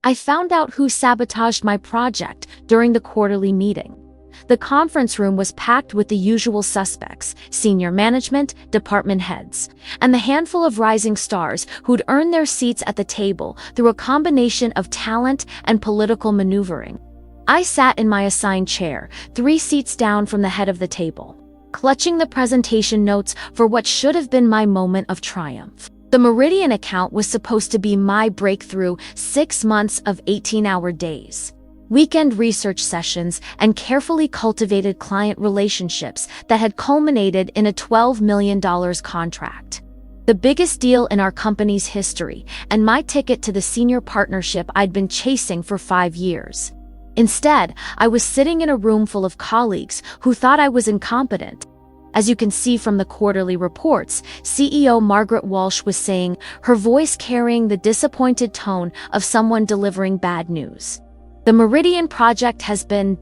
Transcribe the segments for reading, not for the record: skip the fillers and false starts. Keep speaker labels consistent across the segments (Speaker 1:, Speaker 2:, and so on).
Speaker 1: I found out who sabotaged my project during the quarterly meeting. The conference room was packed with the usual suspects, senior management, department heads, and the handful of rising stars who'd earned their seats at the table through a combination of talent and political maneuvering. I sat in my assigned chair, 3 seats down from the head of the table, clutching the presentation notes for what should have been my moment of triumph. The Meridian account was supposed to be my breakthrough, 6 months of 18-hour days, weekend research sessions, and carefully cultivated client relationships that had culminated in a $12 million contract. The biggest deal in our company's history, and my ticket to the senior partnership I'd been chasing for 5 years. Instead, I was sitting in a room full of colleagues who thought I was incompetent. As you can see from the quarterly reports, CEO Margaret Walsh was saying, her voice carrying the disappointed tone of someone delivering bad news. The Meridian project has been ...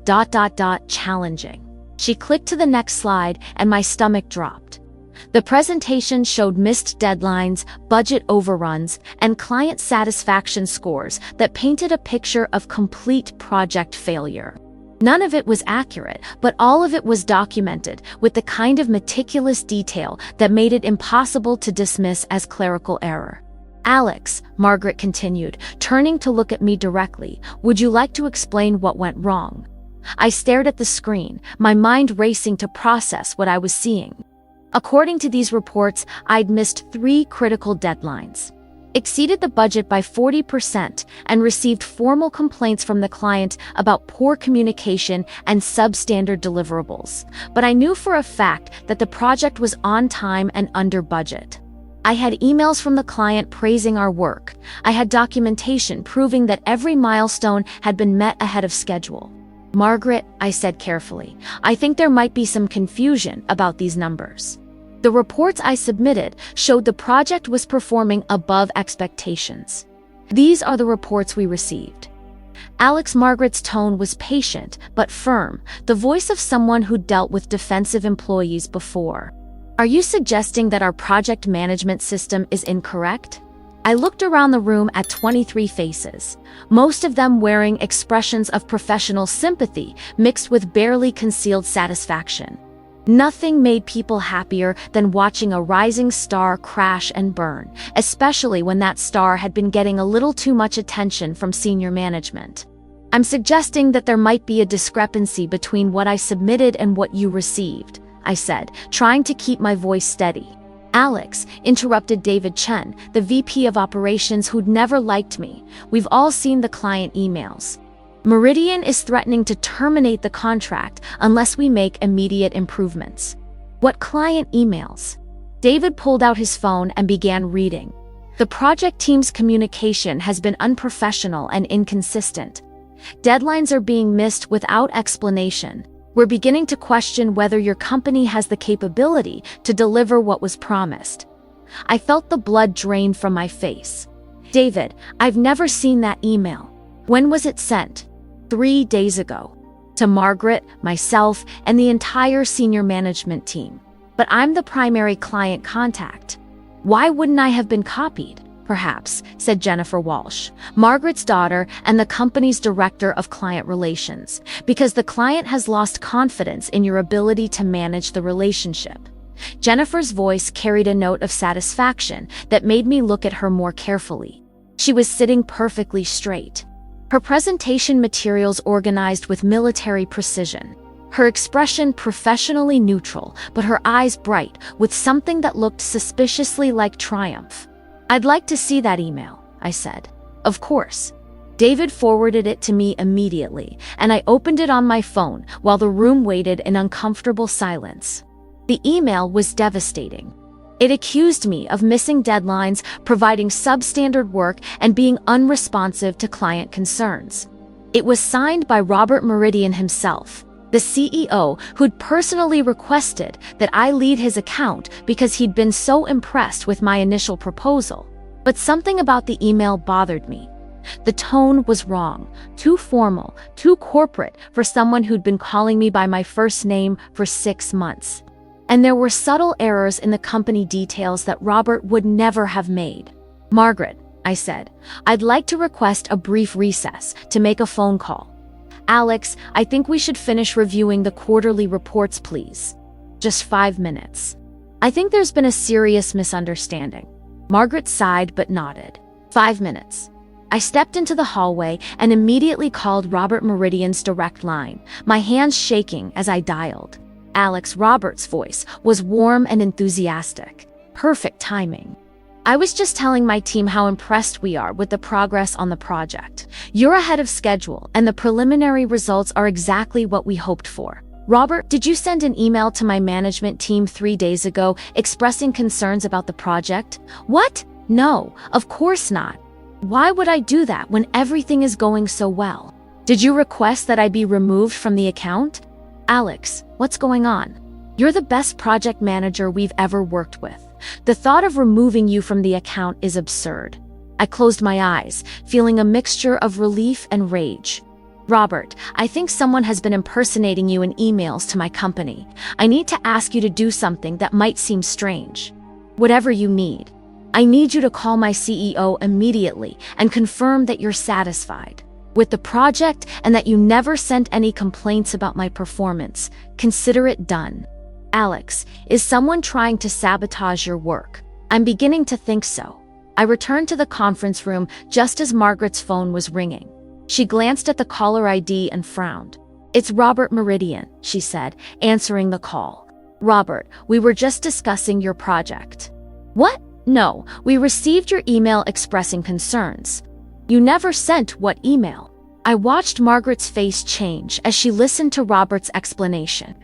Speaker 1: challenging. She clicked to the next slide and my stomach dropped. The presentation showed missed deadlines, budget overruns, and client satisfaction scores that painted a picture of complete project failure. None of it was accurate, but all of it was documented with the kind of meticulous detail that made it impossible to dismiss as clerical error. Alex, Margaret continued, turning to look at me directly, would you like to explain what went wrong? I stared at the screen, my mind racing to process what I was seeing. According to these reports, I'd missed 3 critical deadlines, exceeded the budget by 40%, and received formal complaints from the client about poor communication and substandard deliverables. But I knew for a fact that the project was on time and under budget. I had emails from the client praising our work. I had documentation proving that every milestone had been met ahead of schedule. Margaret, I said carefully, I think there might be some confusion about these numbers. The reports I submitted showed the project was performing above expectations. These are the reports we received. Margaret's tone was patient but firm, the voice of someone who'd dealt with defensive employees before. Are you suggesting that our project management system is incorrect? I looked around the room at 23 faces, most of them wearing expressions of professional sympathy mixed with barely concealed satisfaction. Nothing made people happier than watching a rising star crash and burn, especially when that star had been getting a little too much attention from senior management. I'm suggesting that there might be a discrepancy between what I submitted and what you received, I said, trying to keep my voice steady. Alex, interrupted David Chen, the VP of operations who'd never liked me. We've all seen the client emails. Meridian is threatening to terminate the contract unless we make immediate improvements. What client emails? David pulled out his phone and began reading. The project team's communication has been unprofessional and inconsistent. Deadlines are being missed without explanation. We're beginning to question whether your company has the capability to deliver what was promised. I felt the blood drain from my face. David, I've never seen that email. When was it sent? 3 days ago. To Margaret, myself, and the entire senior management team. But I'm the primary client contact. Why wouldn't I have been copied? Perhaps, said Jennifer Walsh, Margaret's daughter and the company's director of client relations, because the client has lost confidence in your ability to manage the relationship. Jennifer's voice carried a note of satisfaction that made me look at her more carefully. She was sitting perfectly straight. Her presentation materials organized with military precision. Her expression professionally neutral, but her eyes bright with something that looked suspiciously like triumph. I'd like to see that email, I said. Of course. David forwarded it to me immediately, and I opened it on my phone while the room waited in uncomfortable silence. The email was devastating. It accused me of missing deadlines, providing substandard work, and being unresponsive to client concerns. It was signed by Robert Meridian himself, the CEO who'd personally requested that I lead his account because he'd been so impressed with my initial proposal. But something about the email bothered me. The tone was wrong, too formal, too corporate for someone who'd been calling me by my first name for 6 months. And there were subtle errors in the company details that Robert would never have made. Margaret, I said. I'd like to request a brief recess to make a phone call. Alex, I think we should finish reviewing the quarterly reports, please. Just 5 minutes. I think there's been a serious misunderstanding. Margaret sighed but nodded. 5 minutes. I stepped into the hallway and immediately called Robert Meridian's direct line, my hands shaking as I dialed. Alex Roberts' voice was warm and enthusiastic. Perfect timing. I was just telling my team how impressed we are with the progress on the project. You're ahead of schedule, and the preliminary results are exactly what we hoped for. Robert, did you send an email to my management team 3 days ago expressing concerns about the project? What? No, of course not. Why would I do that when everything is going so well? Did you request that I be removed from the account? Alex, what's going on? You're the best project manager we've ever worked with. The thought of removing you from the account is absurd. I closed my eyes, feeling a mixture of relief and rage. Robert, I think someone has been impersonating you in emails to my company. I need to ask you to do something that might seem strange. Whatever you need. I need you to call my CEO immediately and confirm that you're satisfied with the project and that you never sent any complaints about my performance. Consider it done. Alex, is someone trying to sabotage your work? I'm beginning to think so. I returned to the conference room just as Margaret's phone was ringing. She glanced at the caller ID and frowned. It's Robert Meridian, she said, answering the call. Robert, we were just discussing your project. What? No, we received your email expressing concerns. You never sent what email? I watched Margaret's face change as she listened to Robert's explanation.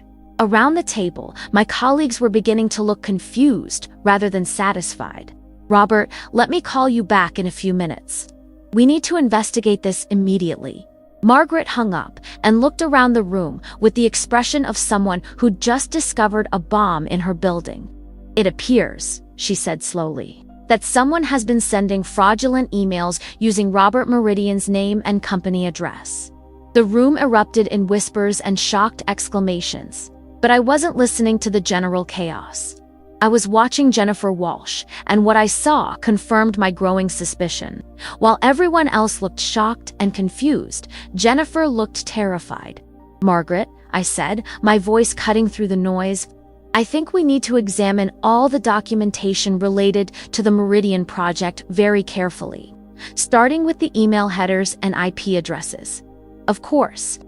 Speaker 1: Around the table, my colleagues were beginning to look confused rather than satisfied. Robert, let me call you back in a few minutes. We need to investigate this immediately. Margaret hung up and looked around the room with the expression of someone who'd just discovered a bomb in her building. It appears, she said slowly, that someone has been sending fraudulent emails using Robert Meridian's name and company address. The room erupted in whispers and shocked exclamations. But I wasn't listening to the general chaos. I was watching Jennifer Walsh, and what I saw confirmed my growing suspicion. While everyone else looked shocked and confused, Jennifer looked terrified. Margaret, I said, my voice cutting through the noise, I think we need to examine all the documentation related to the Meridian project very carefully, starting with the email headers and IP addresses. Of course.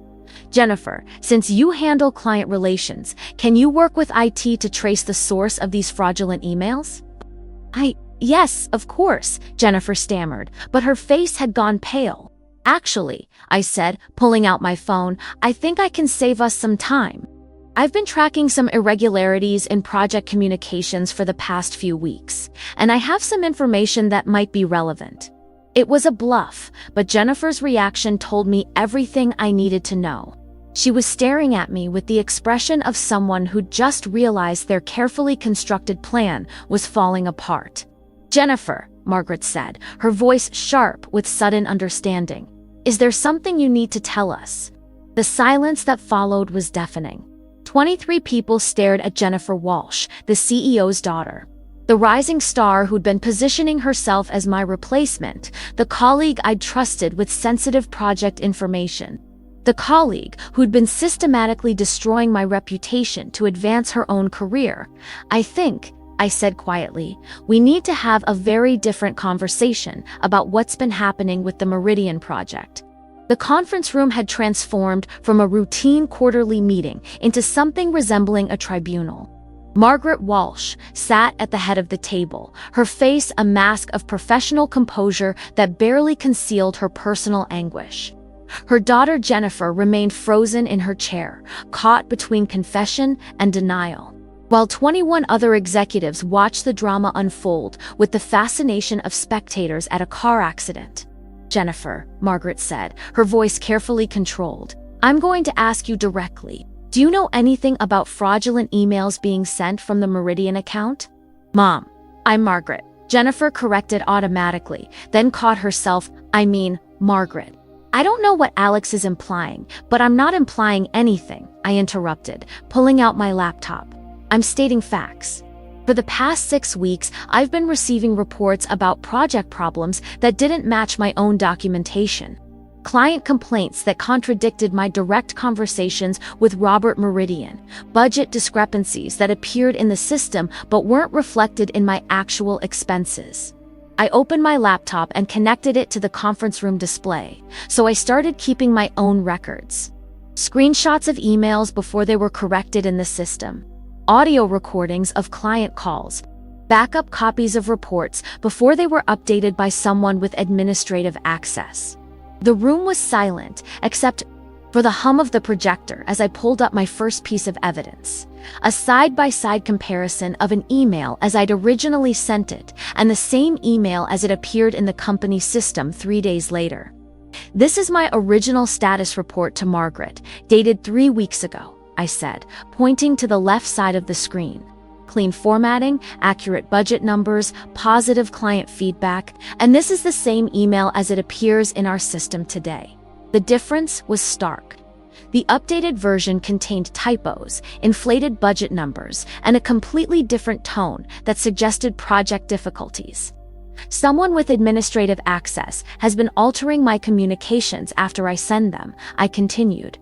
Speaker 1: Jennifer, since you handle client relations, can you work with IT to trace the source of these fraudulent emails? Yes, of course, Jennifer stammered, but her face had gone pale. Actually, I said, pulling out my phone, I think I can save us some time. I've been tracking some irregularities in project communications for the past few weeks, and I have some information that might be relevant. It was a bluff, but Jennifer's reaction told me everything I needed to know. She was staring at me with the expression of someone who'd just realized their carefully constructed plan was falling apart. Jennifer, Margaret said, her voice sharp with sudden understanding. Is there something you need to tell us? The silence that followed was deafening. 23 people stared at Jennifer Walsh, the CEO's daughter. The rising star who'd been positioning herself as my replacement, the colleague I'd trusted with sensitive project information. The colleague who'd been systematically destroying my reputation to advance her own career. I think, I said quietly, we need to have a very different conversation about what's been happening with the Meridian project. The conference room had transformed from a routine quarterly meeting into something resembling a tribunal. Margaret Walsh sat at the head of the table, her face a mask of professional composure that barely concealed her personal anguish. Her daughter Jennifer remained frozen in her chair, caught between confession and denial, while 21 other executives watched the drama unfold with the fascination of spectators at a car accident. Jennifer, Margaret said, her voice carefully controlled, I'm going to ask you directly. Do you know anything about fraudulent emails being sent from the Meridian account? Mom, I'm Margaret. Jennifer corrected automatically, then caught herself, Margaret. I don't know what Alex is implying, but I'm not implying anything, I interrupted, pulling out my laptop. I'm stating facts. For For the past 6 weeks, I've been receiving reports about project problems that didn't match my own documentation. Client complaints that contradicted my direct conversations with Robert Meridian, budget discrepancies that appeared in the system but weren't reflected in my actual expenses. I opened my laptop and connected it to the conference room display, so I started keeping my own records. Screenshots of emails before they were corrected in the system, audio recordings of client calls, backup copies of reports before they were updated by someone with administrative access. The room was silent, except for the hum of the projector as I pulled up my first piece of evidence, a side-by-side comparison of an email as I'd originally sent it and the same email as it appeared in the company system 3 days later. "This is my original status report to Margaret, dated 3 weeks ago," I said, pointing to the left side of the screen. Clean formatting, accurate budget numbers, positive client feedback, and this is the same email as it appears in our system today. The difference was stark. The updated version contained typos, inflated budget numbers, and a completely different tone that suggested project difficulties. "Someone with administrative access has been altering my communications after I send them," I continued.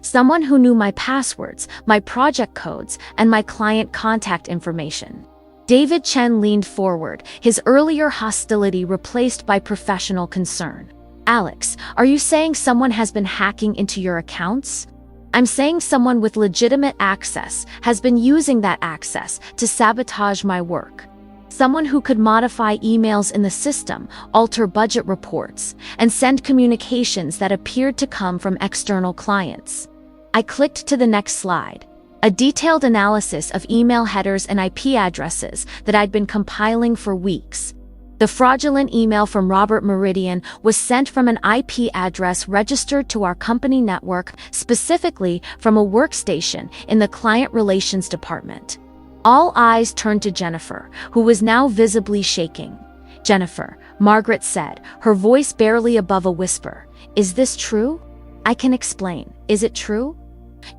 Speaker 1: "Someone who knew my passwords, my project codes, and my client contact information." David Chen leaned forward, his earlier hostility replaced by professional concern. "Alex, are you saying someone has been hacking into your accounts?" "I'm saying someone with legitimate access has been using that access to sabotage my work. Someone who could modify emails in the system, alter budget reports, and send communications that appeared to come from external clients." I clicked to the next slide. A detailed analysis of email headers and IP addresses that I'd been compiling for weeks. The fraudulent email from Robert Meridian was sent from an IP address registered to our company network, specifically from a workstation in the Client Relations Department. All eyes turned to Jennifer, who was now visibly shaking. "Jennifer," Margaret said, her voice barely above a whisper, "is this true?" "I can explain. Is it true?"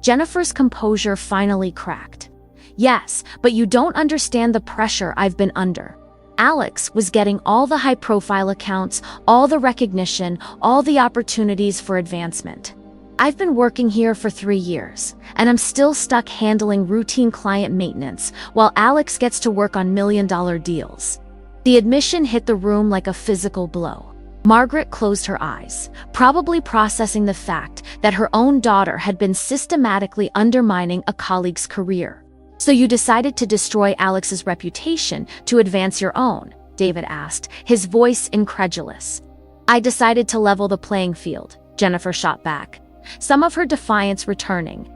Speaker 1: Jennifer's composure finally cracked. "Yes, but you don't understand the pressure I've been under. Alex was getting all the high-profile accounts, all the recognition, all the opportunities for advancement. I've been working here for 3 years, and I'm still stuck handling routine client maintenance while Alex gets to work on million-dollar deals." The admission hit the room like a physical blow. Margaret closed her eyes, probably processing the fact that her own daughter had been systematically undermining a colleague's career. "So you decided to destroy Alex's reputation to advance your own?" David asked, his voice incredulous. "I decided to level the playing field," Jennifer shot back, some of her defiance returning.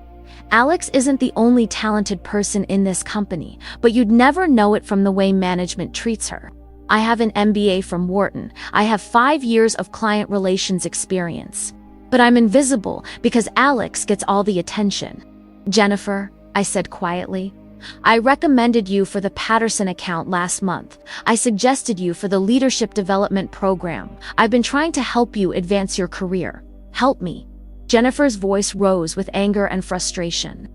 Speaker 1: "Alex isn't the only talented person in this company, but you'd never know it from the way management treats her. I have an MBA from Wharton. I have 5 years of client relations experience. But I'm invisible because Alex gets all the attention." "Jennifer," I said quietly, "I recommended you for the Patterson account last month. I suggested you for the leadership development program. I've been trying to help you advance your career. Help me." Jennifer's voice rose with anger and frustration.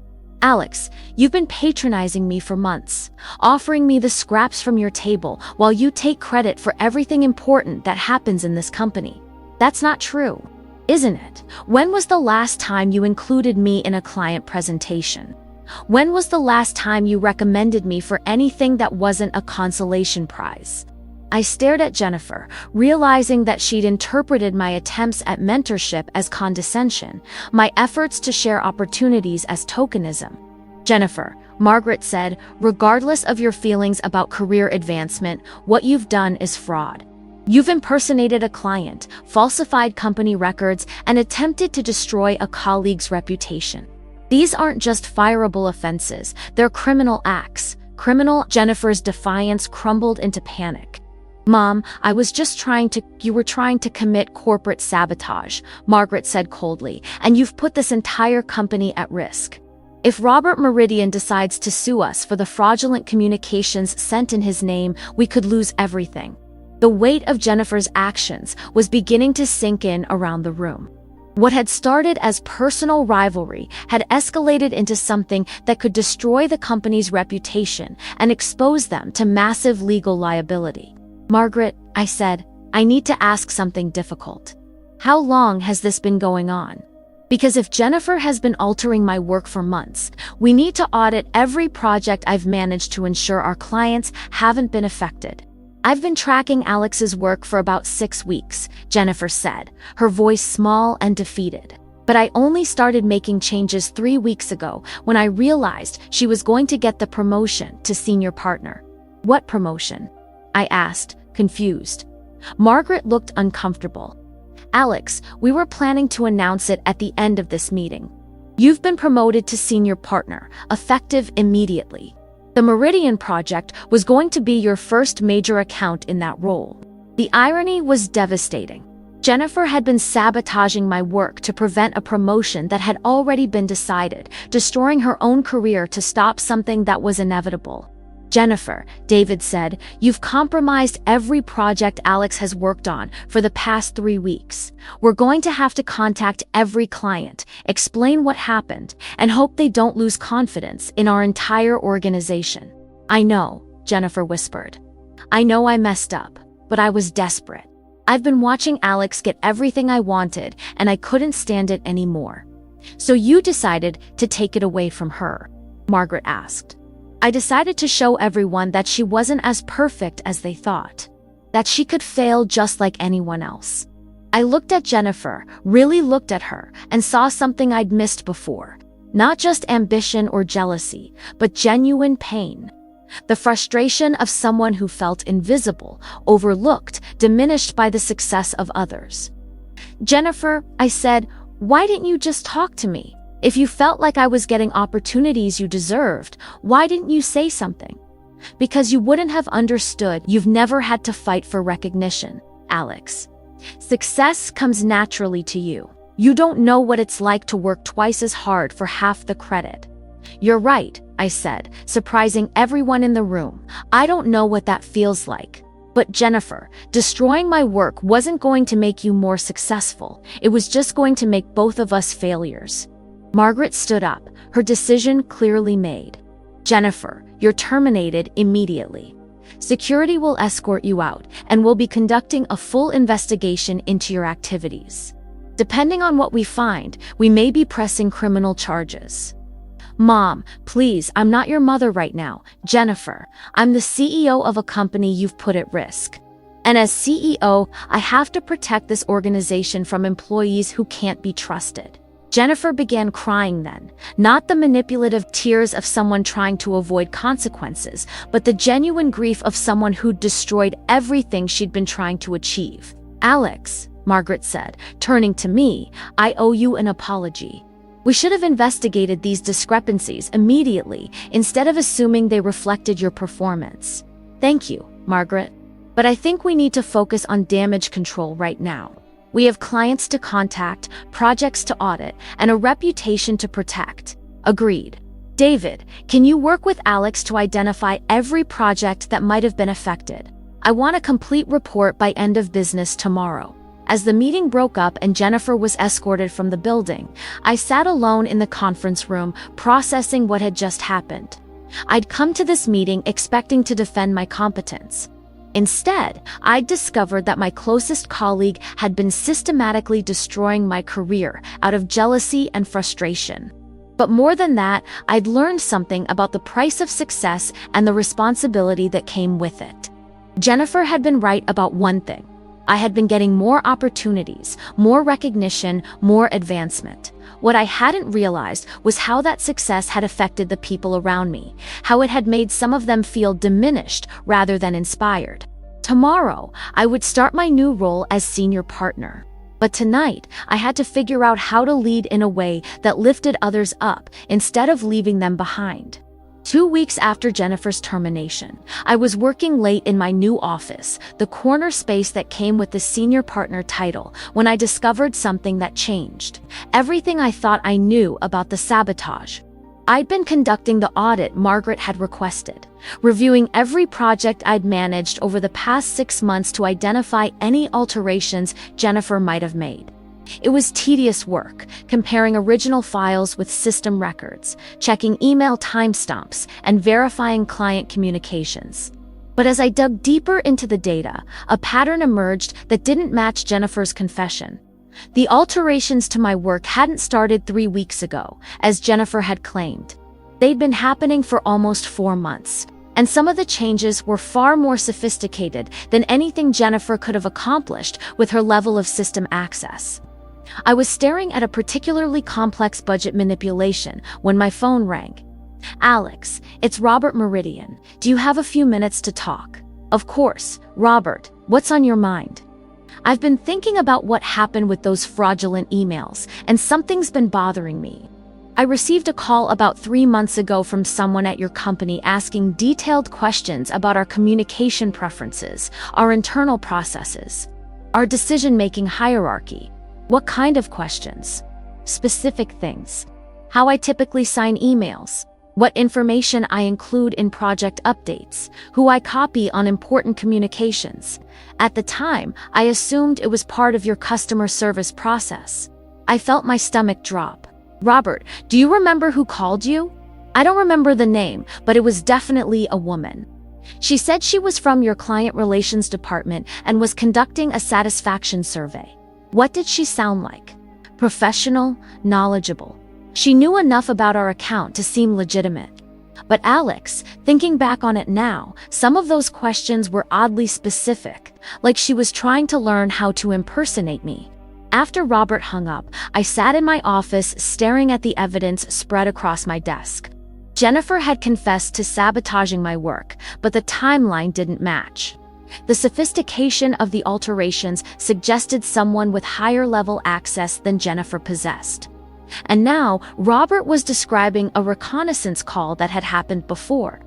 Speaker 1: "Alex, you've been patronizing me for months, offering me the scraps from your table while you take credit for everything important that happens in this company. That's not true, isn't it? When was the last time you included me in a client presentation? When was the last time you recommended me for anything that wasn't a consolation prize?" I stared at Jennifer, realizing that she'd interpreted my attempts at mentorship as condescension, my efforts to share opportunities as tokenism. "Jennifer," Margaret said, "regardless of your feelings about career advancement, what you've done is fraud. You've impersonated a client, falsified company records, and attempted to destroy a colleague's reputation. These aren't just fireable offenses, they're criminal acts. Criminal." Jennifer's defiance crumbled into panic. "Mom, I was just you were trying to commit corporate sabotage," Margaret said coldly, "and you've put this entire company at risk. If Robert Meridian decides to sue us for the fraudulent communications sent in his name, we could lose everything." The weight of Jennifer's actions was beginning to sink in around the room. What had started as personal rivalry had escalated into something that could destroy the company's reputation and expose them to massive legal liability. "Margaret," I said, "I need to ask something difficult. How long has this been going on? Because if Jennifer has been altering my work for months, we need to audit every project I've managed to ensure our clients haven't been affected." "I've been tracking Alex's work for about 6 weeks, Jennifer said, her voice small and defeated. "But I only started making changes 3 weeks ago when I realized she was going to get the promotion to senior partner." "What promotion?" I asked, confused. Margaret looked uncomfortable. "Alex, we were planning to announce it at the end of this meeting. You've been promoted to senior partner, effective immediately. The Meridian project was going to be your first major account in that role." The irony was devastating. Jennifer had been sabotaging my work to prevent a promotion that had already been decided, destroying her own career to stop something that was inevitable. "Jennifer," David said, "you've compromised every project Alex has worked on for the past 3 weeks. We're going to have to contact every client, explain what happened, and hope they don't lose confidence in our entire organization." "I know," Jennifer whispered. "I know I messed up, but I was desperate. I've been watching Alex get everything I wanted, and I couldn't stand it anymore." "So you decided to take it away from her?" Margaret asked. "I decided to show everyone that she wasn't as perfect as they thought, that she could fail just like anyone else." I looked at Jennifer, really looked at her, and saw something I'd missed before. Not just ambition or jealousy, but genuine pain. The frustration of someone who felt invisible, overlooked, diminished by the success of others. "Jennifer," I said, "why didn't you just talk to me? If you felt like I was getting opportunities you deserved, why didn't you say something?" "Because you wouldn't have understood. You've never had to fight for recognition, Alex. Success comes naturally to you. You don't know what it's like to work twice as hard for half the credit." "You're right," I said, surprising everyone in the room. "I don't know what that feels like. But Jennifer, destroying my work wasn't going to make you more successful. It was just going to make both of us failures." Margaret stood up, her decision clearly made. "Jennifer, you're terminated immediately. Security will escort you out, and we'll be conducting a full investigation into your activities. Depending on what we find, we may be pressing criminal charges." "Mom, please, I'm not your mother right now. Jennifer, I'm the CEO of a company you've put at risk. And as CEO, I have to protect this organization from employees who can't be trusted." Jennifer began crying then, not the manipulative tears of someone trying to avoid consequences, but the genuine grief of someone who'd destroyed everything she'd been trying to achieve. "Alex," Margaret said, turning to me, "I owe you an apology. We should have investigated these discrepancies immediately instead of assuming they reflected your performance." "Thank you, Margaret. But I think we need to focus on damage control right now. We have clients to contact, projects to audit, and a reputation to protect." "Agreed. David, can you work with Alex to identify every project that might have been affected? I want a complete report by end of business tomorrow." As the meeting broke up and Jennifer was escorted from the building, I sat alone in the conference room, processing what had just happened. I'd come to this meeting expecting to defend my competence. Instead, I'd discovered that my closest colleague had been systematically destroying my career out of jealousy and frustration. But more than that, I'd learned something about the price of success and the responsibility that came with it. Jennifer had been right about one thing. I had been getting more opportunities, more recognition, more advancement. What I hadn't realized was how that success had affected the people around me, how it had made some of them feel diminished rather than inspired. Tomorrow, I would start my new role as senior partner. But tonight, I had to figure out how to lead in a way that lifted others up instead of leaving them behind. 2 weeks after Jennifer's termination, I was working late in my new office, the corner space that came with the senior partner title, when I discovered something that changed everything I thought I knew about the sabotage. I'd been conducting the audit Margaret had requested, reviewing every project I'd managed over the past 6 months to identify any alterations Jennifer might have made. It was tedious work, comparing original files with system records, checking email timestamps, and verifying client communications. But as I dug deeper into the data, a pattern emerged that didn't match Jennifer's confession. The alterations to my work hadn't started 3 weeks ago, as Jennifer had claimed. They'd been happening for almost 4 months, and some of the changes were far more sophisticated than anything Jennifer could have accomplished with her level of system access. I was staring at a particularly complex budget manipulation when my phone rang. "Alex, it's Robert Meridian. Do you have a few minutes to talk?" "Of course, Robert. What's on your mind?" "I've been thinking about what happened with those fraudulent emails, and something's been bothering me. I received a call about 3 months ago from someone at your company asking detailed questions about our communication preferences, our internal processes, our decision-making hierarchy." "What kind of questions?" "Specific things. How I typically sign emails, what information I include in project updates, who I copy on important communications. At the time, I assumed it was part of your customer service process." I felt my stomach drop. "Robert, do you remember who called you?" "I don't remember the name, but it was definitely a woman. She said she was from your client relations department and was conducting a satisfaction survey." "What did she sound like?" "Professional, knowledgeable. She knew enough about our account to seem legitimate." But Alex, thinking back on it now, some of those questions were oddly specific, like she was trying to learn how to impersonate me. After Robert hung up, I sat in my office staring at the evidence spread across my desk. Jennifer had confessed to sabotaging my work, but the timeline didn't match. The sophistication of the alterations suggested someone with higher-level access than Jennifer possessed. And now, Robert was describing a reconnaissance call that had happened before.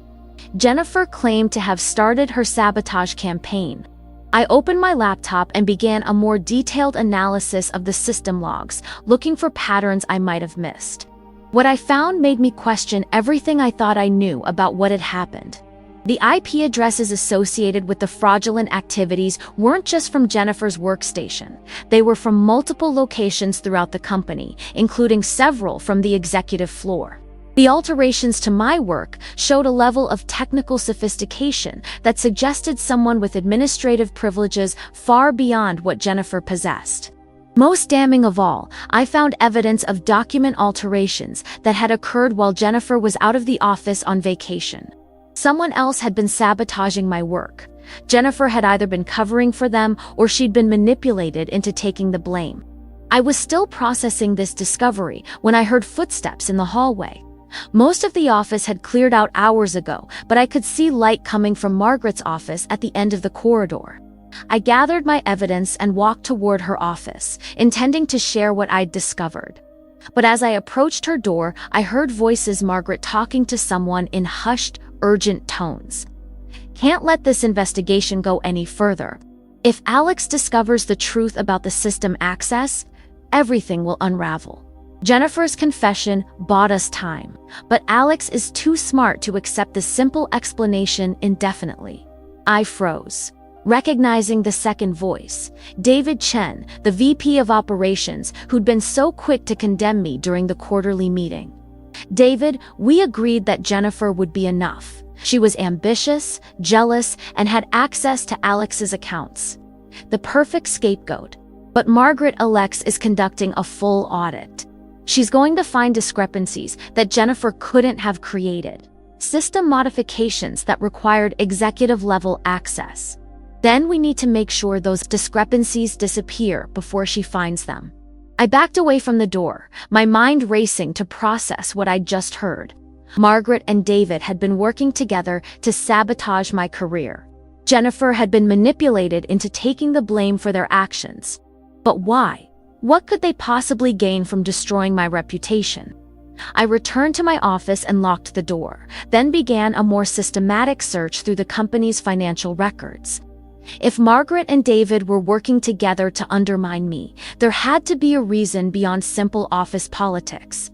Speaker 1: Jennifer claimed to have started her sabotage campaign. I opened my laptop and began a more detailed analysis of the system logs, looking for patterns I might have missed. What I found made me question everything I thought I knew about what had happened. The IP addresses associated with the fraudulent activities weren't just from Jennifer's workstation. They were from multiple locations throughout the company, including several from the executive floor. The alterations to my work showed a level of technical sophistication that suggested someone with administrative privileges far beyond what Jennifer possessed. Most damning of all, I found evidence of document alterations that had occurred while Jennifer was out of the office on vacation. Someone else had been sabotaging my work. Jennifer had either been covering for them or she'd been manipulated into taking the blame. I was still processing this discovery when I heard footsteps in the hallway. Most of the office had cleared out hours ago, but I could see light coming from Margaret's office at the end of the corridor. I gathered my evidence and walked toward her office, intending to share what I'd discovered. But as I approached her door, I heard voices Margaret talking to someone in hushed, urgent tones. "Can't let this investigation go any further. If Alex discovers the truth about the system access, everything will unravel." Jennifer's confession bought us time, but Alex is too smart to accept the simple explanation indefinitely. I froze, recognizing the second voice, David Chen, the VP of Operations, who'd been so quick to condemn me during the quarterly meeting. "David, we agreed that Jennifer would be enough. She was ambitious, jealous, and had access to Alex's accounts. The perfect scapegoat. But Margaret Alex is conducting a full audit. She's going to find discrepancies that Jennifer couldn't have created. System modifications that required executive-level access. Then we need to make sure those discrepancies disappear before she finds them." I backed away from the door, my mind racing to process what I'd just heard. Margaret and David had been working together to sabotage my career. Jennifer had been manipulated into taking the blame for their actions. But why? What could they possibly gain from destroying my reputation? I returned to my office and locked the door, then began a more systematic search through the company's financial records. If Margaret and David were working together to undermine me, there had to be a reason beyond simple office politics.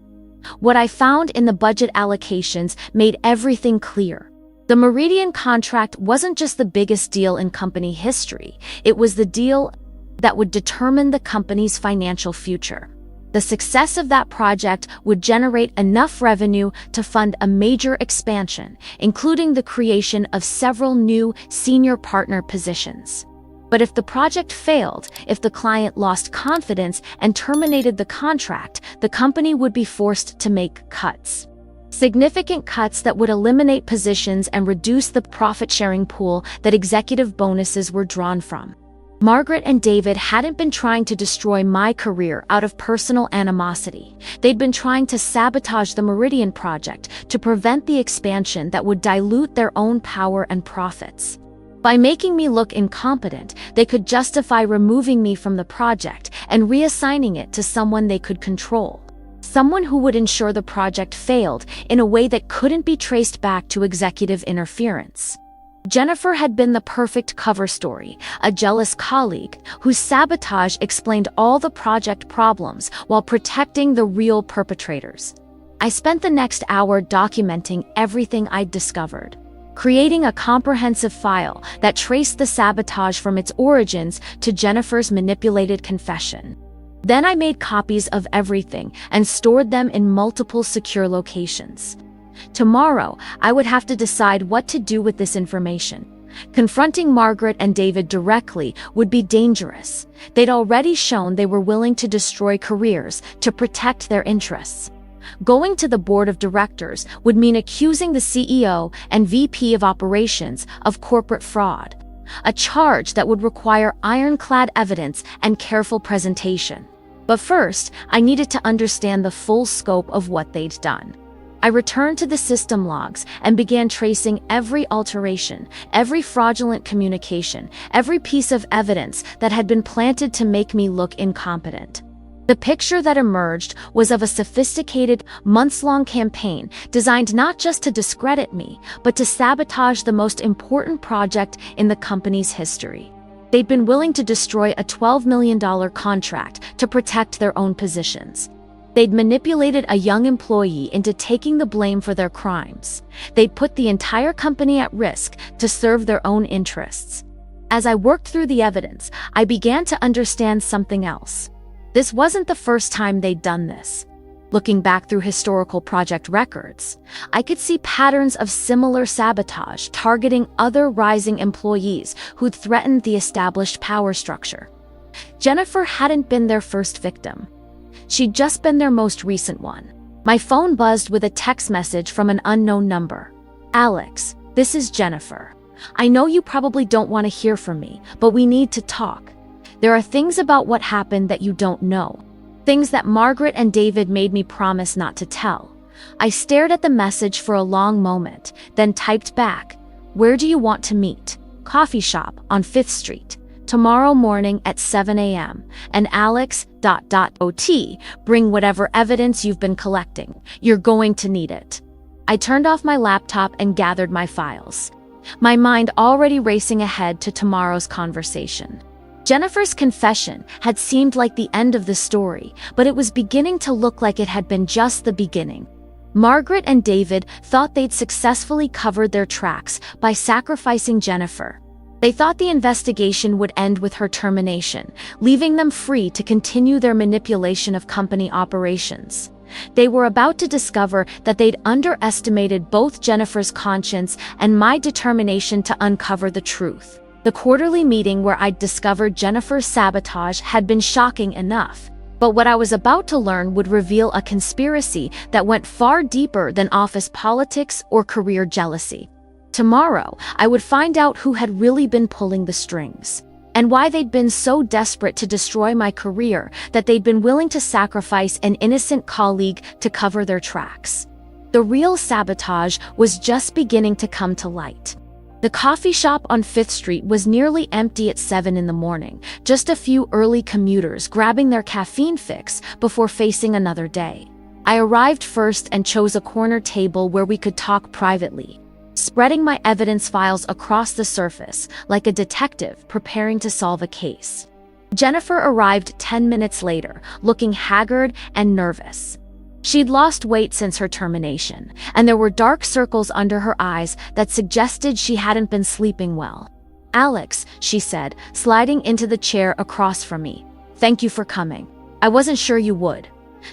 Speaker 1: What I found in the budget allocations made everything clear. The Meridian contract wasn't just the biggest deal in company history, it was the deal that would determine the company's financial future. The success of that project would generate enough revenue to fund a major expansion, including the creation of several new senior partner positions. But if the project failed, if the client lost confidence and terminated the contract, the company would be forced to make cuts. Significant cuts that would eliminate positions and reduce the profit-sharing pool that executive bonuses were drawn from. Margaret and David hadn't been trying to destroy my career out of personal animosity. They'd been trying to sabotage the Meridian project to prevent the expansion that would dilute their own power and profits. By making me look incompetent, they could justify removing me from the project and reassigning it to someone they could control. Someone who would ensure the project failed in a way that couldn't be traced back to executive interference. Jennifer had been the perfect cover story, a jealous colleague whose sabotage explained all the project problems while protecting the real perpetrators. I spent the next hour documenting everything I'd discovered, creating a comprehensive file that traced the sabotage from its origins to Jennifer's manipulated confession. Then I made copies of everything and stored them in multiple secure locations. Tomorrow, I would have to decide what to do with this information. Confronting Margaret and David directly would be dangerous. They'd already shown they were willing to destroy careers to protect their interests. Going to the board of directors would mean accusing the CEO and VP of operations of corporate fraud, a charge that would require ironclad evidence and careful presentation. But first, I needed to understand the full scope of what they'd done. I returned to the system logs and began tracing every alteration, every fraudulent communication, every piece of evidence that had been planted to make me look incompetent. The picture that emerged was of a sophisticated, months-long campaign designed not just to discredit me, but to sabotage the most important project in the company's history. They'd been willing to destroy a $12 million contract to protect their own positions. They'd manipulated a young employee into taking the blame for their crimes. They'd put the entire company at risk to serve their own interests. As I worked through the evidence, I began to understand something else. This wasn't the first time they'd done this. Looking back through historical project records, I could see patterns of similar sabotage targeting other rising employees who'd threatened the established power structure. Jennifer hadn't been their first victim. She'd just been their most recent one. My phone buzzed with a text message from an unknown number. "Alex, this is Jennifer. I know you probably don't want to hear from me, but we need to talk. There are things about what happened that you don't know. Things that Margaret and David made me promise not to tell." I stared at the message for a long moment, then typed back, "Where do you want to meet?" "Coffee shop on 5th Street. Tomorrow morning at 7 a.m. And Alex, bring whatever evidence you've been collecting. You're going to need it." I turned off my laptop and gathered my files, my mind already racing ahead to tomorrow's conversation. Jennifer's confession had seemed like the end of the story, but it was beginning to look like it had been just the beginning. Margaret and David thought they'd successfully covered their tracks by sacrificing Jennifer. They thought the investigation would end with her termination, leaving them free to continue their manipulation of company operations. They were about to discover that they'd underestimated both Jennifer's conscience and my determination to uncover the truth. The quarterly meeting where I'd discovered Jennifer's sabotage had been shocking enough, but what I was about to learn would reveal a conspiracy that went far deeper than office politics or career jealousy. Tomorrow, I would find out who had really been pulling the strings, and why they'd been so desperate to destroy my career that they'd been willing to sacrifice an innocent colleague to cover their tracks. The real sabotage was just beginning to come to light. The coffee shop on 5th Street was nearly empty at 7 in the morning, just a few early commuters grabbing their caffeine fix before facing another day. I arrived first and chose a corner table where we could talk privately, spreading my evidence files across the surface like a detective preparing to solve a case. Jennifer arrived 10 minutes later, looking haggard and nervous. She'd lost weight since her termination, and there were dark circles under her eyes that suggested she hadn't been sleeping well. "Alex," she said, sliding into the chair across from me. "Thank you for coming. I wasn't sure you would.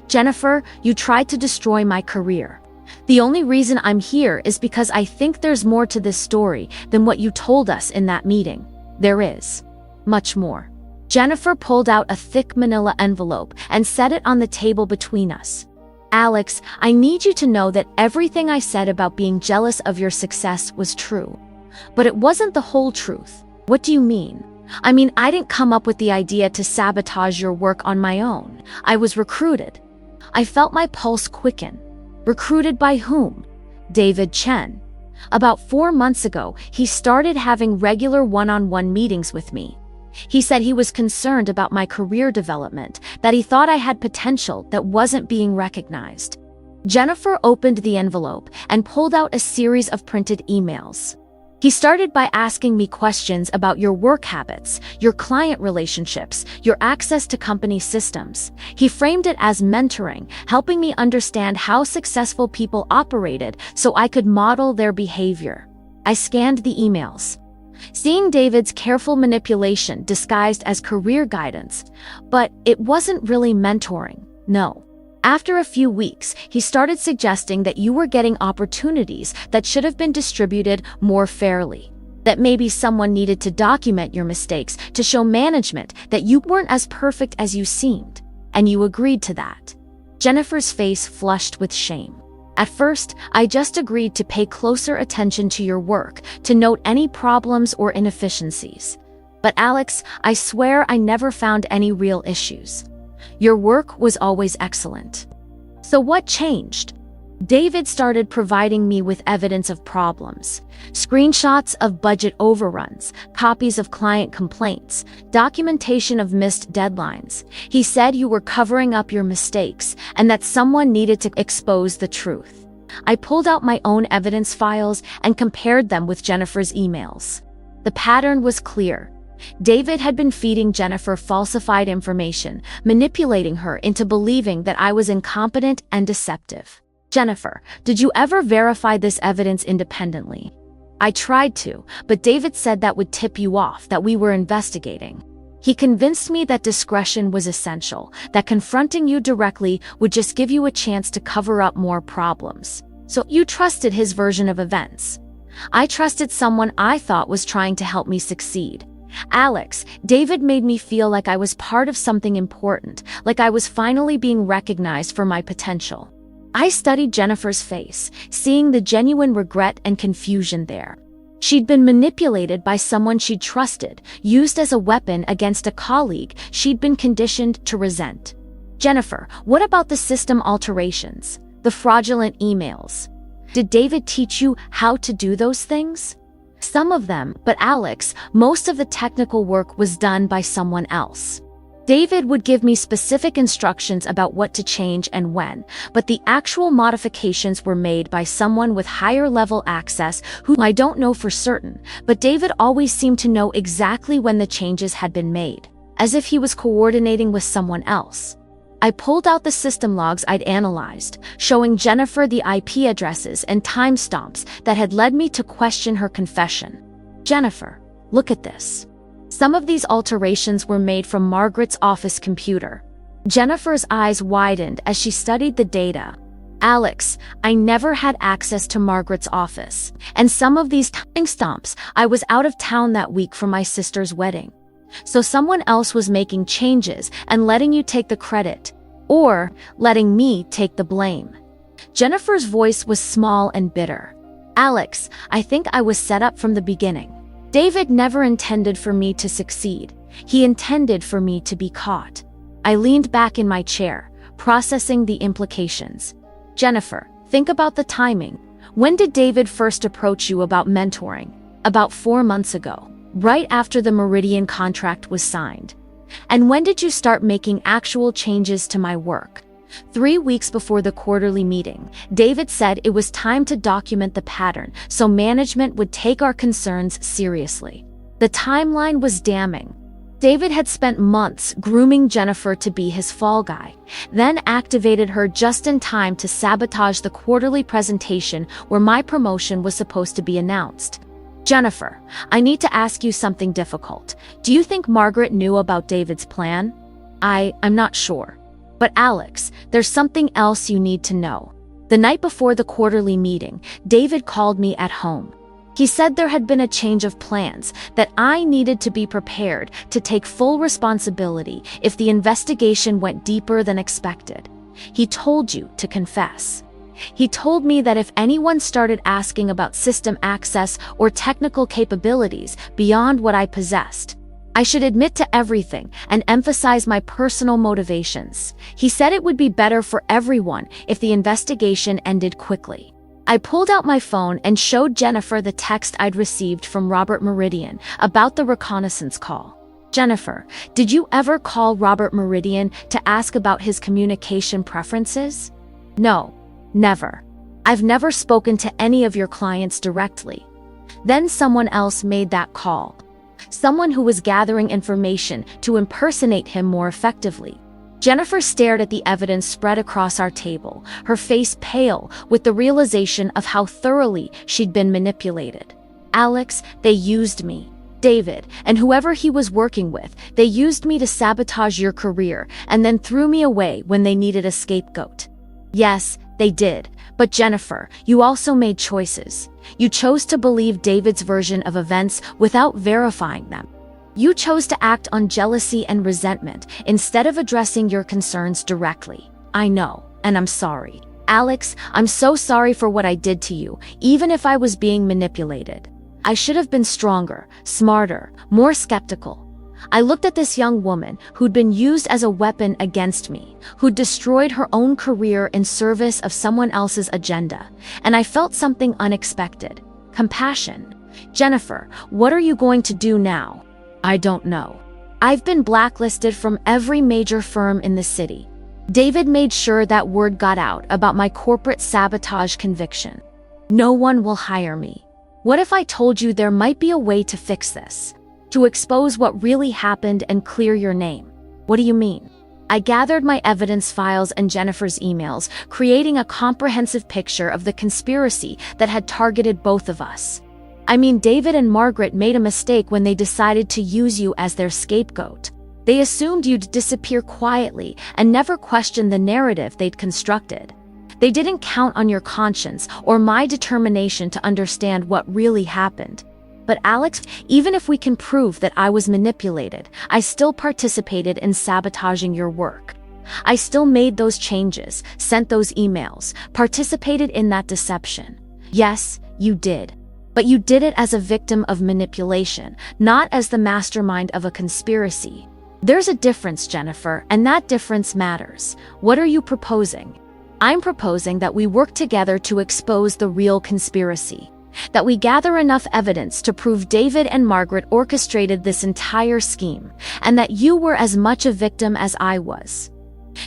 Speaker 1: Jennifer, you tried to destroy my career. The only reason I'm here is because I think there's more to this story than what you told us in that meeting. There is. Much more." Jennifer pulled out a thick manila envelope and set it on the table between us. "Alex, I need you to know that everything I said about being jealous of your success was true. But it wasn't the whole truth." "What do you mean?" "I mean, I didn't come up with the idea to sabotage your work on my own. I was recruited." I felt my pulse quicken. "Recruited by whom?" "David Chen. About 4 months ago, he started having regular one-on-one meetings with me. He said he was concerned about my career development, that he thought I had potential that wasn't being recognized." Jennifer opened the envelope and pulled out a series of printed emails. "He started by asking me questions about your work habits, your client relationships, your access to company systems. He framed it as mentoring, helping me understand how successful people operated so I could model their behavior." I scanned the emails, seeing David's careful manipulation disguised as career guidance, but it wasn't really mentoring, no. After a few weeks, he started suggesting that you were getting opportunities that should have been distributed more fairly. That maybe someone needed to document your mistakes to show management that you weren't as perfect as you seemed. And you agreed to that. Jennifer's face flushed with shame. "At first, I just agreed to pay closer attention to your work, to note any problems or inefficiencies. But Alex, I swear I never found any real issues. Your work was always excellent." "So what changed?" "David started providing me with evidence of problems. Screenshots of budget overruns, copies of client complaints, documentation of missed deadlines. He said you were covering up your mistakes and that someone needed to expose the truth." I pulled out my own evidence files and compared them with Jennifer's emails. The pattern was clear. David had been feeding Jennifer falsified information, manipulating her into believing that I was incompetent and deceptive. "Jennifer, did you ever verify this evidence independently?" "I tried to, but David said that would tip you off, that we were investigating. He convinced me that discretion was essential, that confronting you directly would just give you a chance to cover up more problems. So you trusted his version of events." "I trusted someone I thought was trying to help me succeed. Alex, David made me feel like I was part of something important, like I was finally being recognized for my potential." I studied Jennifer's face, seeing the genuine regret and confusion there. She'd been manipulated by someone she'd trusted, used as a weapon against a colleague she'd been conditioned to resent. "Jennifer, what about the system alterations? The fraudulent emails? Did David teach you how to do those things?" "Some of them, but Alex, most of the technical work was done by someone else. David would give me specific instructions about what to change and when, but the actual modifications were made by someone with higher level access who I don't know for certain, but David always seemed to know exactly when the changes had been made, as if he was coordinating with someone else." I pulled out the system logs I'd analyzed, showing Jennifer the IP addresses and timestamps that had led me to question her confession. "Jennifer, look at this. Some of these alterations were made from Margaret's office computer." Jennifer's eyes widened as she studied the data. "Alex, I never had access to Margaret's office, and some of these timestamps, I was out of town that week for my sister's wedding. So someone else was making changes and letting you take the credit, or letting me take the blame." Jennifer's voice was small and bitter. "Alex, I think I was set up from the beginning. David never intended for me to succeed. He intended for me to be caught." I leaned back in my chair, processing the implications. "Jennifer, think about the timing. When did David first approach you about mentoring?" "About 4 months ago. Right after the Meridian contract was signed." "And when did you start making actual changes to my work?" 3 weeks before the quarterly meeting, David said it was time to document the pattern so management would take our concerns seriously. The timeline was damning. David had spent months grooming Jennifer to be his fall guy, then activated her just in time to sabotage the quarterly presentation where my promotion was supposed to be announced. Jennifer, I need to ask you something difficult. Do you think Margaret knew about David's plan? I'm not sure. But Alex, there's something else you need to know. The night before the quarterly meeting, David called me at home. He said there had been a change of plans, that I needed to be prepared to take full responsibility if the investigation went deeper than expected. He told you to confess. He told me that if anyone started asking about system access or technical capabilities beyond what I possessed, I should admit to everything and emphasize my personal motivations. He said it would be better for everyone if the investigation ended quickly. I pulled out my phone and showed Jennifer the text I'd received from Robert Meridian about the reconnaissance call. Jennifer, did you ever call Robert Meridian to ask about his communication preferences? No, never. I've never spoken to any of your clients directly. Then someone else made that call. Someone who was gathering information to impersonate him more effectively. Jennifer stared at the evidence spread across our table, her face pale with the realization of how thoroughly she'd been manipulated. Alex, they used me. David, and whoever he was working with, they used me to sabotage your career and then threw me away when they needed a scapegoat. Yes, they did. But Jennifer, you also made choices. You chose to believe David's version of events without verifying them. You chose to act on jealousy and resentment instead of addressing your concerns directly. I know, and I'm sorry. Alex, I'm so sorry for what I did to you, even if I was being manipulated. I should have been stronger, smarter, more skeptical. I looked at this young woman who'd been used as a weapon against me, who'd destroyed her own career in service of someone else's agenda, and I felt something unexpected. Compassion. Jennifer, what are you going to do now? I don't know. I've been blacklisted from every major firm in the city. David made sure that word got out about my corporate sabotage conviction. No one will hire me. What if I told you there might be a way to fix this? To expose what really happened and clear your name? What do you mean? I gathered my evidence files and Jennifer's emails, creating a comprehensive picture of the conspiracy that had targeted both of us. I mean, David and Margaret made a mistake when they decided to use you as their scapegoat. They assumed you'd disappear quietly and never questioned the narrative they'd constructed. They didn't count on your conscience or my determination to understand what really happened. But Alex, even if we can prove that I was manipulated, I still participated in sabotaging your work. I still made those changes, sent those emails, participated in that deception. Yes, you did. But you did it as a victim of manipulation, not as the mastermind of a conspiracy. There's a difference, Jennifer, and that difference matters. What are you proposing? I'm proposing that we work together to expose the real conspiracy. That we gather enough evidence to prove David and Margaret orchestrated this entire scheme, and that you were as much a victim as I was.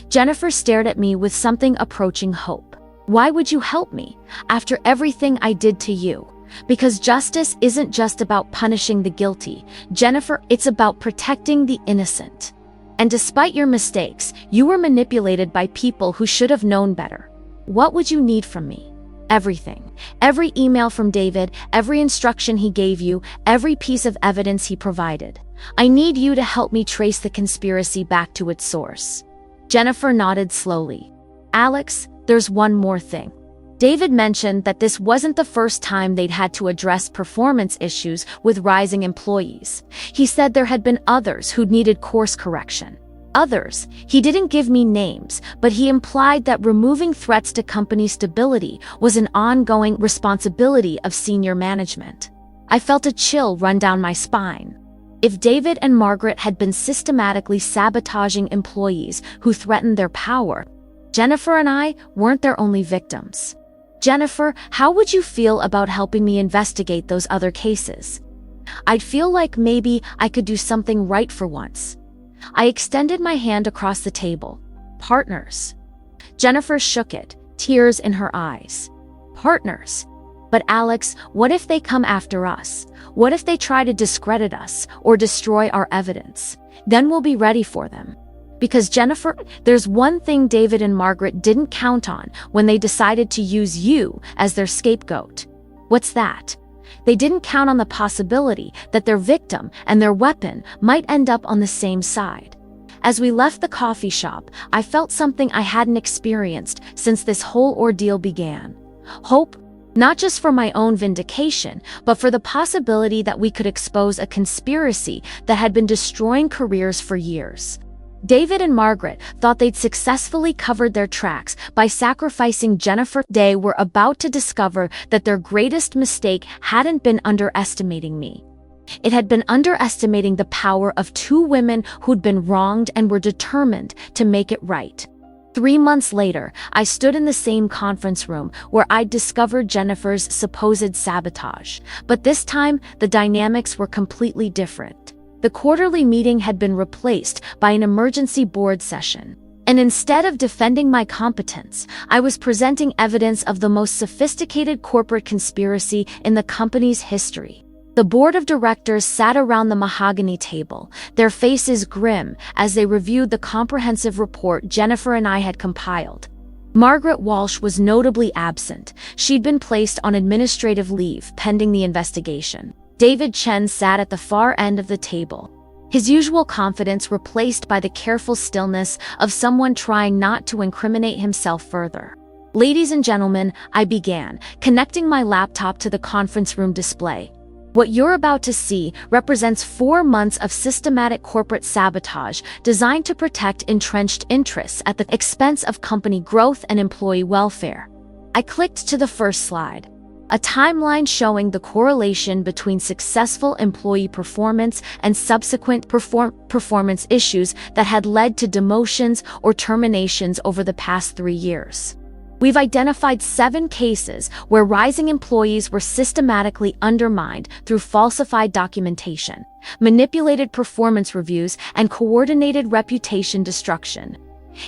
Speaker 1: Jennifer stared at me with something approaching hope. Why would you help me, after everything I did to you? Because justice isn't just about punishing the guilty, Jennifer, it's about protecting the innocent. And despite your mistakes, you were manipulated by people who should have known better. What would you need from me? Everything. Every email from David, every instruction he gave you, every piece of evidence he provided. I need you to help me trace the conspiracy back to its source. Jennifer nodded slowly. Alex, there's one more thing. David mentioned that this wasn't the first time they'd had to address performance issues with rising employees. He said there had been others who'd needed course correction. Others, he didn't give me names, but he implied that removing threats to company stability was an ongoing responsibility of senior management. I felt a chill run down my spine. If David and Margaret had been systematically sabotaging employees who threatened their power, Jennifer and I weren't their only victims. Jennifer, how would you feel about helping me investigate those other cases? I'd feel like maybe I could do something right for once. I extended my hand across the table. Partners. Jennifer shook it, tears in her eyes. Partners. But Alex, what if they come after us? What if they try to discredit us or destroy our evidence? Then we'll be ready for them. Because Jennifer, there's one thing David and Margaret didn't count on when they decided to use you as their scapegoat. What's that? They didn't count on the possibility that their victim and their weapon might end up on the same side. As we left the coffee shop, I felt something I hadn't experienced since this whole ordeal began. Hope, not just for my own vindication, but for the possibility that we could expose a conspiracy that had been destroying careers for years. David and Margaret thought they'd successfully covered their tracks by sacrificing Jennifer. They were about to discover that their greatest mistake hadn't been underestimating me. It had been underestimating the power of two women who'd been wronged and were determined to make it right. 3 months later, I stood in the same conference room where I'd discovered Jennifer's supposed sabotage, but this time the dynamics were completely different. The quarterly meeting had been replaced by an emergency board session. And instead of defending my competence, I was presenting evidence of the most sophisticated corporate conspiracy in the company's history. The board of directors sat around the mahogany table, their faces grim as they reviewed the comprehensive report Jennifer and I had compiled. Margaret Walsh was notably absent. She'd been placed on administrative leave pending the investigation. David Chen sat at the far end of the table, his usual confidence replaced by the careful stillness of someone trying not to incriminate himself further. Ladies and gentlemen, I began, connecting my laptop to the conference room display. What you're about to see represents 4 months of systematic corporate sabotage designed to protect entrenched interests at the expense of company growth and employee welfare. I clicked to the first slide. A timeline showing the correlation between successful employee performance and subsequent performance issues that had led to demotions or terminations over the past 3 years. We've identified 7 cases where rising employees were systematically undermined through falsified documentation, manipulated performance reviews, and coordinated reputation destruction.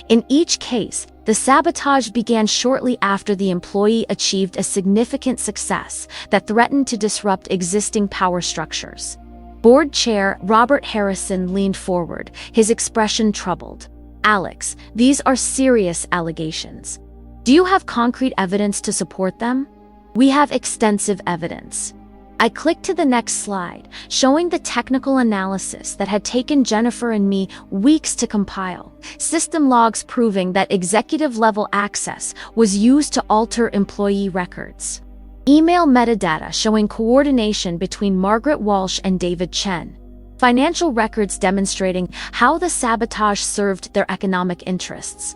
Speaker 1: In each case, the sabotage began shortly after the employee achieved a significant success that threatened to disrupt existing power structures. Board Chair Robert Harrison leaned forward, his expression troubled. "Alex, these are serious allegations. Do you have concrete evidence to support them?" "We have extensive evidence." I clicked to the next slide, showing the technical analysis that had taken Jennifer and me weeks to compile. System logs proving that executive-level access was used to alter employee records. Email metadata showing coordination between Margaret Walsh and David Chen. Financial records demonstrating how the sabotage served their economic interests.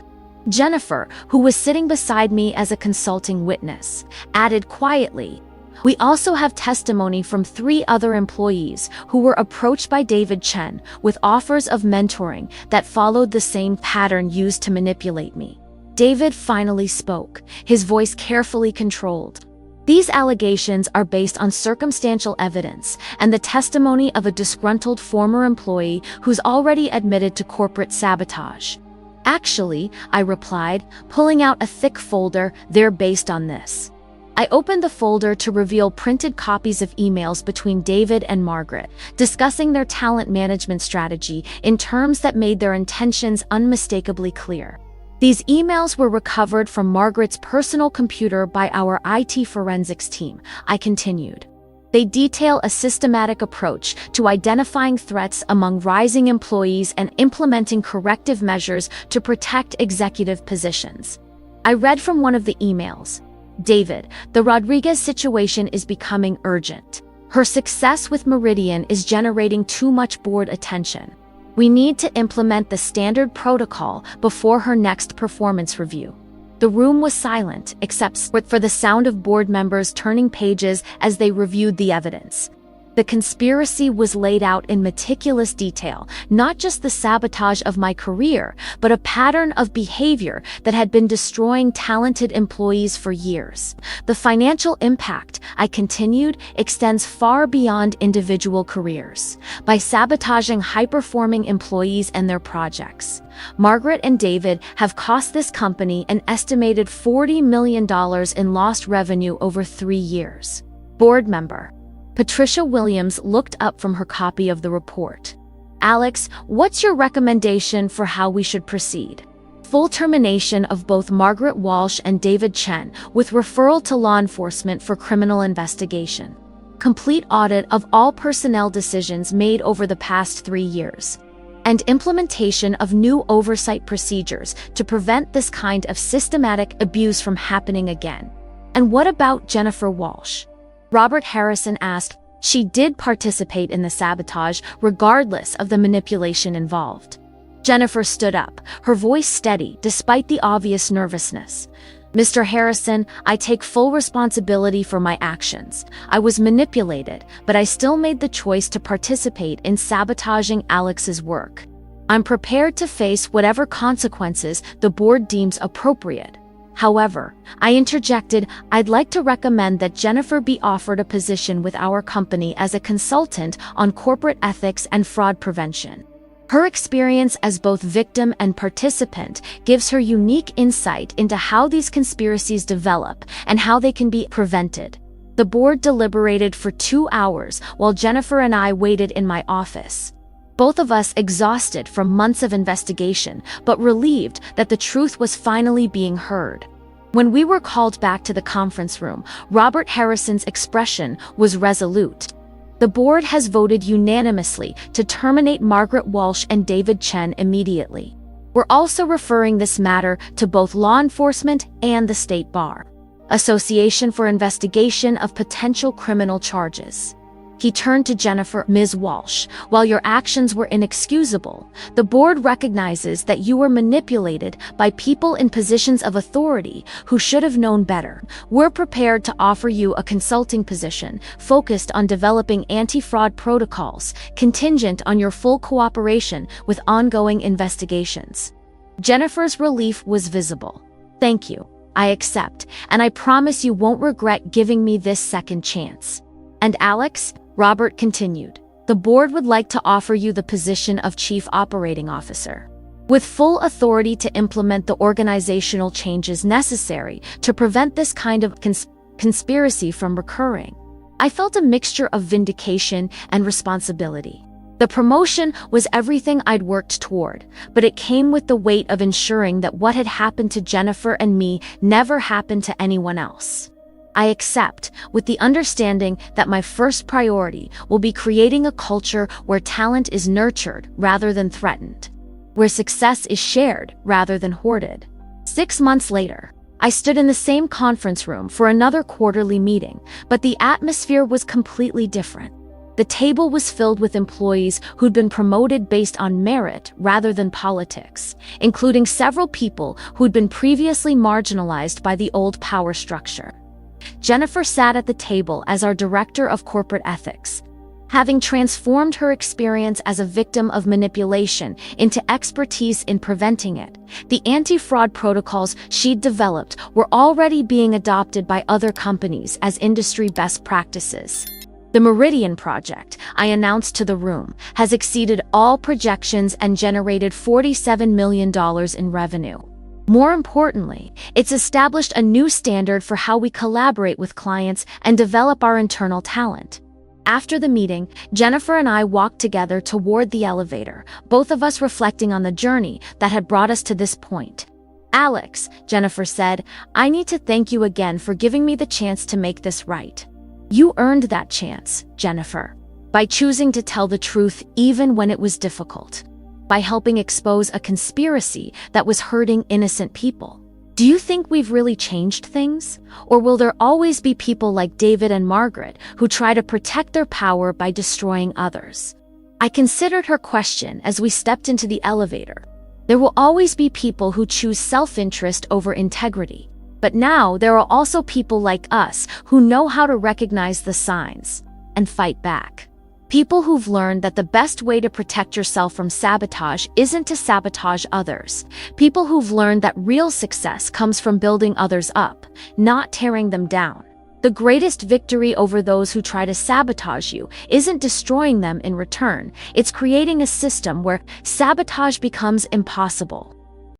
Speaker 1: Jennifer, who was sitting beside me as a consulting witness, added quietly, "We also have testimony from 3 other employees who were approached by David Chen with offers of mentoring that followed the same pattern used to manipulate me." David finally spoke, his voice carefully controlled. "These allegations are based on circumstantial evidence and the testimony of a disgruntled former employee who's already admitted to corporate sabotage." "Actually," I replied, pulling out a thick folder, "they're based on this." I opened the folder to reveal printed copies of emails between David and Margaret, discussing their talent management strategy in terms that made their intentions unmistakably clear. These emails were recovered from Margaret's personal computer by our IT forensics team, I continued. They detail a systematic approach to identifying threats among rising employees and implementing corrective measures to protect executive positions. I read from one of the emails. "David, the Rodriguez situation is becoming urgent. Her success with Meridian is generating too much board attention. We need to implement the standard protocol before her next performance review." The room was silent, except for the sound of board members turning pages as they reviewed the evidence. The conspiracy was laid out in meticulous detail, not just the sabotage of my career, but a pattern of behavior that had been destroying talented employees for years. The financial impact, I continued, extends far beyond individual careers. By sabotaging high-performing employees and their projects, Margaret and David have cost this company an estimated $40 million in lost revenue over 3 years. Board member Patricia Williams looked up from her copy of the report. "Alex, what's your recommendation for how we should proceed?" "Full termination of both Margaret Walsh and David Chen, with referral to law enforcement for criminal investigation." complete audit of all personnel decisions made over the past 3 years, and implementation of new oversight procedures to prevent this kind of systematic abuse from happening again. And what about Jennifer Walsh? Robert Harrison asked. She did participate in the sabotage, regardless of the manipulation involved. Jennifer stood up, her voice steady despite the obvious nervousness. Mr. Harrison, I take full responsibility for my actions. I was manipulated, but I still made the choice to participate in sabotaging Alex's work. I'm prepared to face whatever consequences the board deems appropriate. However, I interjected, I'd like to recommend that Jennifer be offered a position with our company as a consultant on corporate ethics and fraud prevention. Her experience as both victim and participant gives her unique insight into how these conspiracies develop and how they can be prevented. The board deliberated for 2 hours while Jennifer and I waited in my office. Both of us exhausted from months of investigation, but relieved that the truth was finally being heard. When we were called back to the conference room, Robert Harrison's expression was resolute. The board has voted unanimously to terminate Margaret Walsh and David Chen immediately. We're also referring this matter to both law enforcement and the State Bar Association for investigation of potential criminal charges. He turned to Jennifer. Ms. Walsh, while your actions were inexcusable, the board recognizes that you were manipulated by people in positions of authority who should have known better. We're prepared to offer you a consulting position focused on developing anti-fraud protocols, contingent on your full cooperation with ongoing investigations. Jennifer's relief was visible. Thank you. I accept, and I promise you won't regret giving me this second chance. And Alex, Robert continued, the board would like to offer you the position of Chief Operating Officer, with full authority to implement the organizational changes necessary to prevent this kind of conspiracy from recurring. I felt a mixture of vindication and responsibility. The promotion was everything I'd worked toward, but it came with the weight of ensuring that what had happened to Jennifer and me never happened to anyone else. I accept, with the understanding that my first priority will be creating a culture where talent is nurtured rather than threatened, where success is shared rather than hoarded. 6 months later, I stood in the same conference room for another quarterly meeting, but the atmosphere was completely different. The table was filled with employees who'd been promoted based on merit rather than politics, including several people who'd been previously marginalized by the old power structure. Jennifer sat at the table as our director of corporate ethics. Having transformed her experience as a victim of manipulation into expertise in preventing it, the anti-fraud protocols she'd developed were already being adopted by other companies as industry best practices. The Meridian project, I announced to the room, has exceeded all projections and generated $47 million in revenue. More importantly, it's established a new standard for how we collaborate with clients and develop our internal talent. After the meeting, Jennifer and I walked together toward the elevator, both of us reflecting on the journey that had brought us to this point. Alex, Jennifer said, I need to thank you again for giving me the chance to make this right. You earned that chance, Jennifer, by choosing to tell the truth even when it was difficult, by helping expose a conspiracy that was hurting innocent people. Do you think we've really changed things? Or will there always be people like David and Margaret who try to protect their power by destroying others? I considered her question as we stepped into the elevator. There will always be people who choose self-interest over integrity. But now there are also people like us who know how to recognize the signs and fight back. People who've learned that the best way to protect yourself from sabotage isn't to sabotage others. People who've learned that real success comes from building others up, not tearing them down. The greatest victory over those who try to sabotage you isn't destroying them in return. It's creating a system where sabotage becomes impossible.